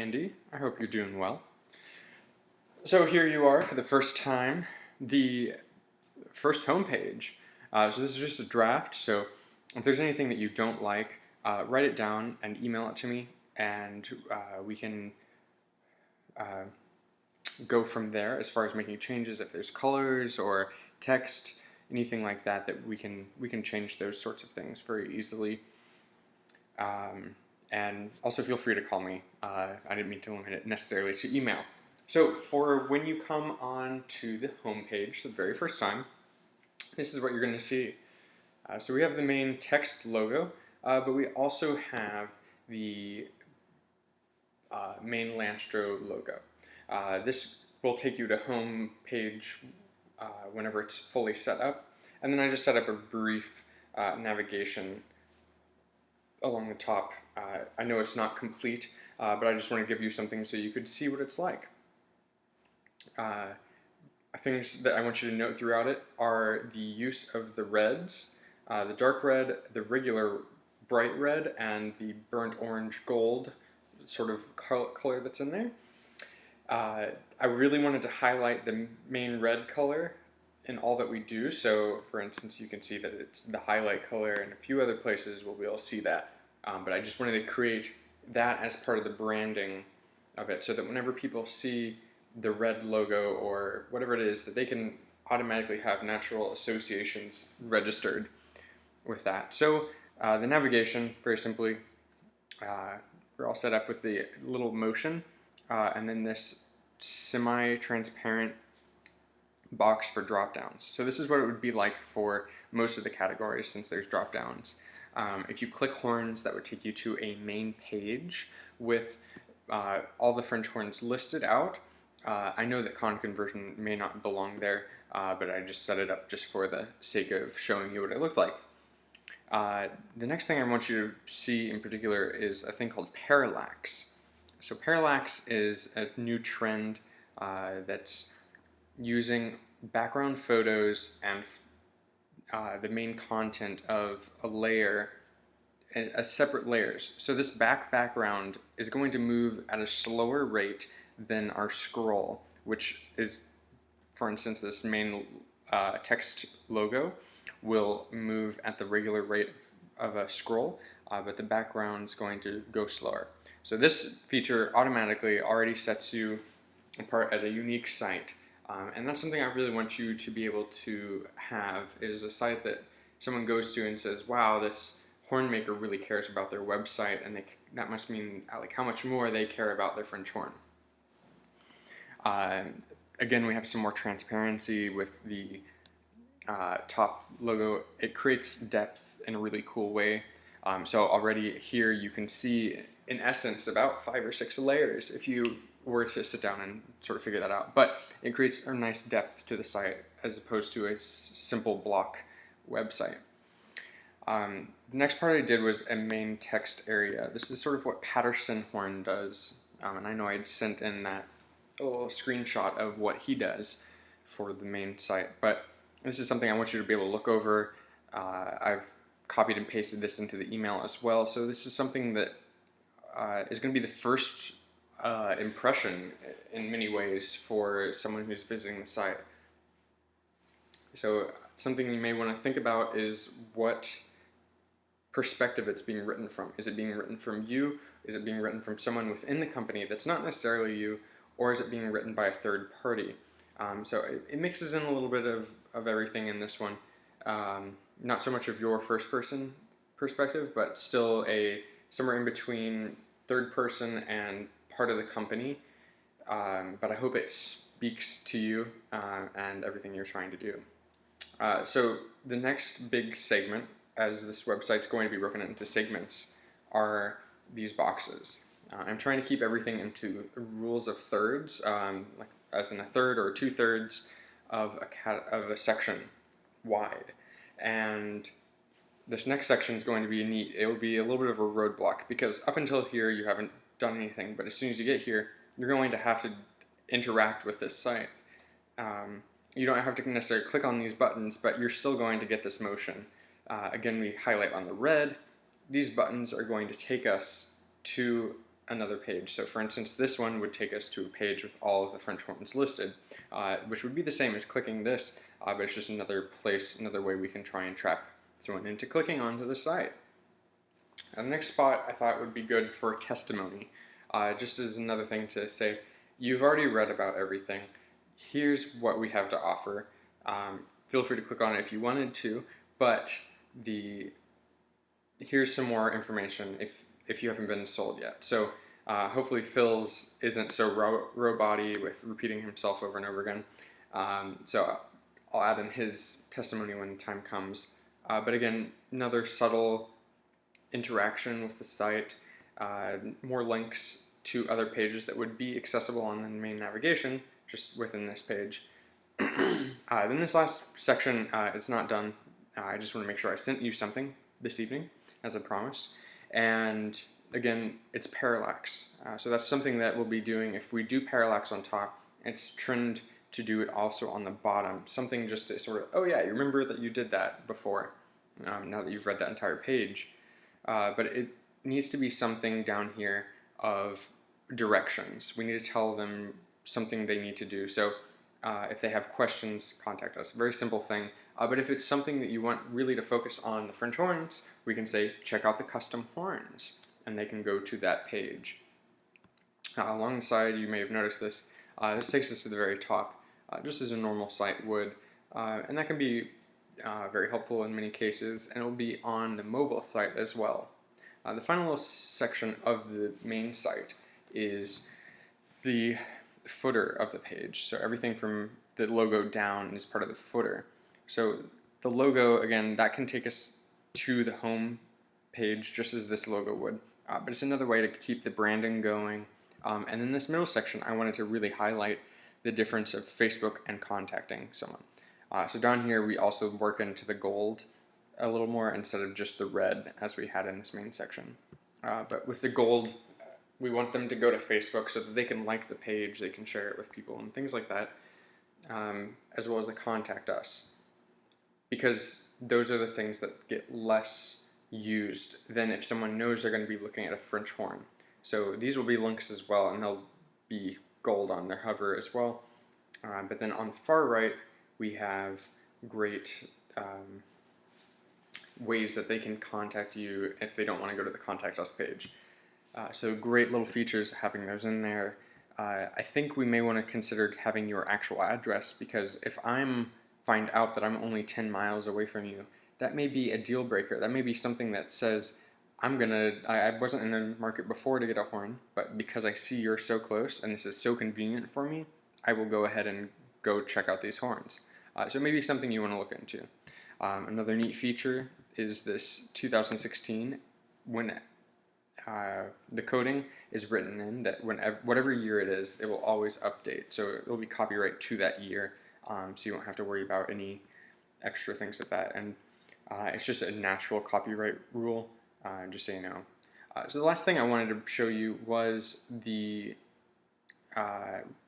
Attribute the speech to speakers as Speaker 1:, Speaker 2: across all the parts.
Speaker 1: Andy. I hope you're doing well. So here you are for the first time, the first homepage. So this is just a draft, so if there's anything that you don't like, write it down and email it to me, and we can go from there as far as making changes. If there's colors or text, anything like that, we can change those sorts of things very easily. And also feel free to call me. I didn't mean to limit it necessarily to email. So for when you come on to the home page the very first time, this is what you're going to see. So we have the main text logo, but we also have the main Lanstro logo. This will take you to home page whenever it's fully set up. And then I just set up a brief navigation along the top. I know it's not complete, but I just want to give you something so you could see what it's like. Things that I want you to note throughout it are the use of the reds, the dark red, the regular bright red, and the burnt orange gold sort of color that's in there. I really wanted to highlight the main red color in all that we do. So for instance, you can see that it's the highlight color, and a few other places we'll be able to see that. But I just wanted to create that as part of the branding of it, so that whenever people see the red logo or whatever it is, that they can automatically have natural associations registered with that. So the navigation, very simply, we're all set up with the little motion, and then this semi-transparent box for drop-downs. So this is what it would be like for most of the categories, since there's drop-downs. If you click horns, that would take you to a main page with all the French horns listed out. I know that conversion may not belong there, but I just set it up just for the sake of showing you what it looked like. The next thing I want you to see in particular is a thing called parallax. So parallax is a new trend that's using background photos and the main content of a layer as separate layers. So this background is going to move at a slower rate than our scroll, which is, for instance, this main text logo will move at the regular rate of a scroll, but the background's going to go slower. So this feature automatically already sets you apart as a unique site. And that's something I really want you to be able to have, is a site that someone goes to and says, wow, this horn maker really cares about their website, and that must mean like how much more they care about their French horn. Again, we have some more transparency with the top logo. It creates depth in a really cool way. So already here you can see, in essence, about 5 or 6 layers if you were to sit down and sort of figure that out. But it creates a nice depth to the site as opposed to a simple block website. The next part I did was a main text area. This is sort of what Patterson Horn does, and I know I'd sent in that little screenshot of what he does for the main site, but this is something I want you to be able to look over. I've copied and pasted this into the email as well, so this is something that is going to be the first impression in many ways for someone who's visiting the site. So something you may want to think about is what perspective it's being written from. Is it being written from you? Is it being written from someone within the company that's not necessarily you? Or is it being written by a third party? So it mixes in a little bit of everything in this one. Not so much of your first person perspective, but still somewhere in between third person and part of the company. But I hope it speaks to you and everything you're trying to do. So the next big segment, as this website's going to be broken into segments, are these boxes. I'm trying to keep everything into rules of thirds, like as in a third or 2/3 of a section wide. And this next section is going to be neat. It will be a little bit of a roadblock, because up until here you haven't done anything, but as soon as you get here, you're going to have to interact with this site. You don't have to necessarily click on these buttons, but you're still going to get this motion. Again, we highlight on the red. These buttons are going to take us to another page. So for instance, this one would take us to a page with all of the French horns listed, which would be the same as clicking this, but it's just another place, another way we can try and trap someone into clicking onto the site. The next spot I thought would be good for testimony, just as another thing to say, you've already read about everything, here's what we have to offer, feel free to click on it if you wanted to, but here's some more information if you haven't been sold yet. So hopefully Phil's isn't so robot-y with repeating himself over and over again. So I'll add in his testimony when time comes. But again, another subtle interaction with the site, more links to other pages that would be accessible on the main navigation, just within this page. Then this last section, it's not done. I just want to make sure I sent you something this evening, as I promised. And again, it's parallax. So that's something that we'll be doing. If we do parallax on top, it's trimmed to do it also on the bottom. Something just to sort of, oh yeah, you remember that you did that before, now that you've read that entire page. But it needs to be something down here of directions. We need to tell them something they need to do. So if they have questions, contact us. Very simple thing. But if it's something that you want really to focus on the French horns, we can say, check out the custom horns, and they can go to that page. Along the side, you may have noticed this. This takes us to the very top, just as a normal site would. And that can be very helpful in many cases, and it will be on the mobile site as well. The final little section of the main site is the footer of the page. So everything from the logo down is part of the footer. So the logo, again, that can take us to the home page just as this logo would. But it's another way to keep the branding going. And in this middle section, I wanted to really highlight the difference of Facebook and contacting someone. So down here, we also work into the gold a little more instead of just the red as we had in this main section. But with the gold, we want them to go to Facebook so that they can like the page, they can share it with people and things like that, as well as the contact us. Because those are the things that get less used than if someone knows they're going to be looking at a French horn. So these will be links as well, and they'll be gold on their hover as well. But then on the far right, we have great ways that they can contact you if they don't want to go to the Contact Us page. So great little features having those in there. I think we may want to consider having your actual address, because if find out that I'm only 10 miles away from you, that may be a deal breaker. That may be something that says, I wasn't in the market before to get a horn, but because I see you're so close and this is so convenient for me, I will go ahead and go check out these horns. So maybe something you want to look into. Another neat feature is this 2016, when the coding is written in, that whatever year it is, it will always update. So it will be copyright to that year, so you won't have to worry about any extra things like that. And it's just a natural copyright rule, just so you know. So the last thing I wanted to show you was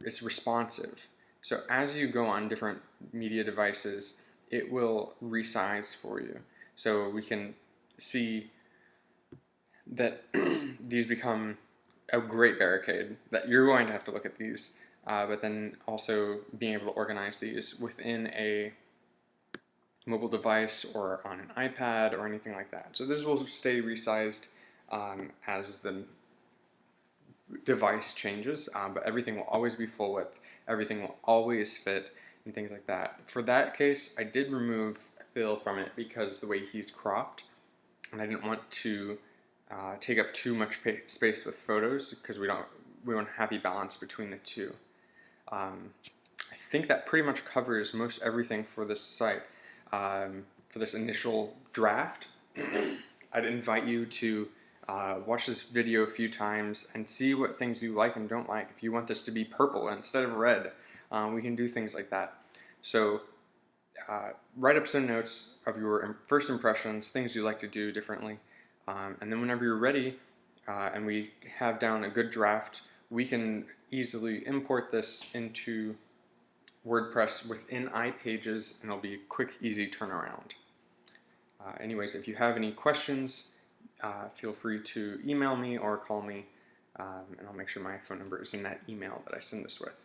Speaker 1: it's responsive. So as you go on different media devices, it will resize for you. So we can see that these become a great barricade, that you're going to have to look at these, but then also being able to organize these within a mobile device or on an iPad or anything like that. So this will stay resized as the device changes, but everything will always be full width, everything will always fit, and things like that. For that case, I did remove Phil from it because the way he's cropped, and I didn't want to take up too much space with photos, because we want a happy balance between the two. I think that pretty much covers most everything for this site. For this initial draft, I'd invite you to watch this video a few times and see what things you like and don't like. If you want this to be purple instead of red, we can do things like that. So write up some notes of your first impressions, things you like to do differently, and then whenever you're ready and we have down a good draft, we can easily import this into WordPress within iPages, and it'll be a quick, easy turnaround. Anyways, if you have any questions, feel free to email me or call me. And I'll make sure my phone number is in that email that I send this with.